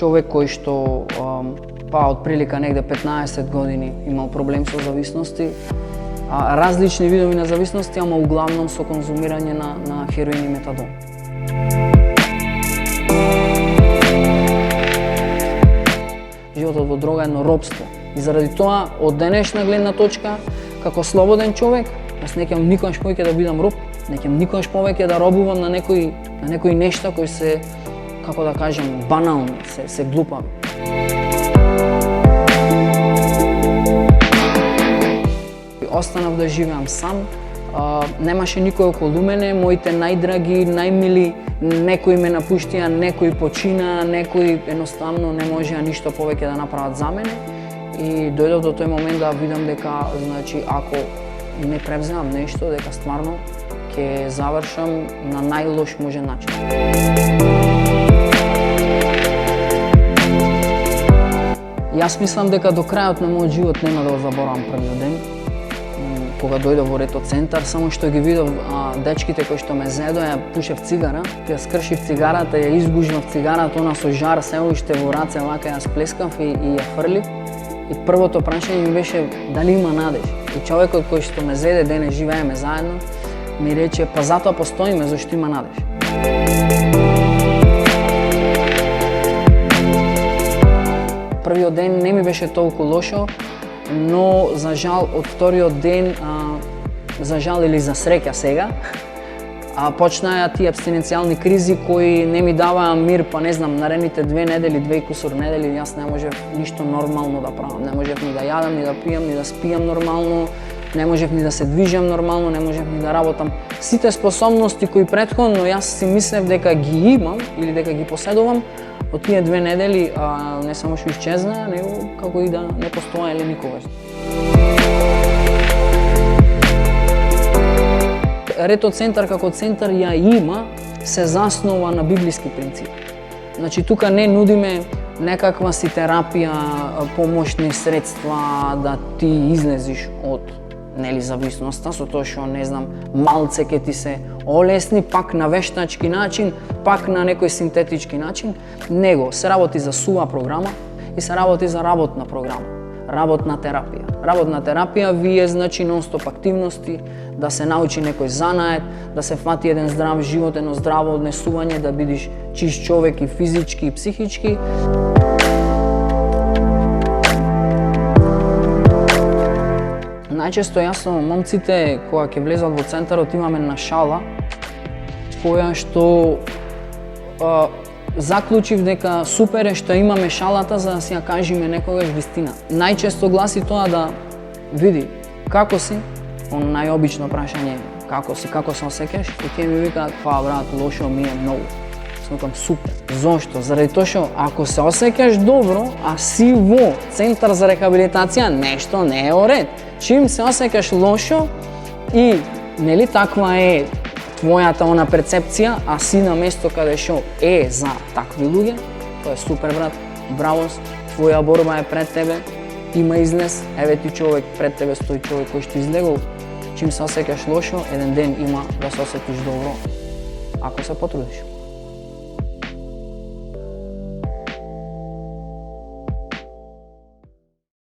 човек кој што од прилика негде 15 години имал проблем со зависности, различни видови на зависности, ама углавном со конзумирање на хероин и метадон. Животот во дрога е едно робство. И заради тоа, од денешна гледна точка, како слободен човек, јас не ќам никогаш повеќе да бидам роб, не ќам никогаш повеќе да робувам на некои нешта кои се, како да кажем, банални, се глупави. Останав да живеам сам, немаше никој околу мене, моите најдраги, најмили, некои ме напуштија, некои почина, некои едноставно не можеа ништо повеќе да направат за мене. И дојдов до тој момент да видам дека, значи, ако не превземам нешто, дека стварно ќе завршам на најлош можен начин. Јас мислам дека до крајот на мојот живот нема да го заборавам првиот ден, кога дојдов во Рето центар, само што ги видов дечките кои што ме зедоа, ја пушев цигара, ја скршив цигарата, ја изгужнав цигарата, она со жар се уште во раце, вака ја сплескав и ја фрлив. И првото прашање ми беше дали има надеж. И човекот кој што ме зеде, денес живееме заедно, ми рече, па затоа постоиме, зашто има надеж. Првиот ден не ми беше толку лошо, но за жал од вториот ден, за жал или за среќа сега, почнаа тие абстиненцијални кризи кои не ми даваа мир, па не знам, наредните 2 недели, 2 и кусур недели, јас не можев ништо нормално да правам. Не можев ни да јадам, ни да пијам, ни да спијам нормално, не можев ни да се движам нормално, не можев ни да работам. Сите способности кои претходно јас си мислев дека ги имам или дека ги поседувам, од тие 2 недели не само што исчезна, него како и да не постоеле никогаш. Рето центар како центар ја има, се заснова на библиски принципи. Значи тука не нудиме некаква си терапија, помошни средства да ти излезиш од зависноста, со тоа што, не знам, малце ке ти се олесни, пак на вештачки начин, пак на некој синтетички начин, него се работи за сува програма и се работи за работна програма, работна терапија. Работна терапија вие значи нон-стоп активности, да се научи некој занает, да се фати еден здрав живот, едно здраво однесување, да бидиш чист човек и физички и психички. Најчесто јас со момците кога ќе влезат во центарот имаме една шала која што заклучив дека супер е што имаме шалата за да си ја кажеме некогаш вистина. Најчесто гласи тоа да види како си, најобично прашање како си, како се осеќаш, и тие ми викаат па брат, лошо ми е многу. Смекам супер. Зошто? Заради тоа што ако се осеќаш добро, а си во центар за рехабилитација, нешто не е оред. Чим се осеќаш лошо и нели таква е твојата она перцепција, а си на место каде што е за такви луѓе, тоа е супер брат. Браво, твоја борба е пред тебе. Има излез, еве ти човек пред тебе стои човек кој што излегол. Чим се осеќаш лошо, еден ден има да се осеќаш добро, ако се потрудиш.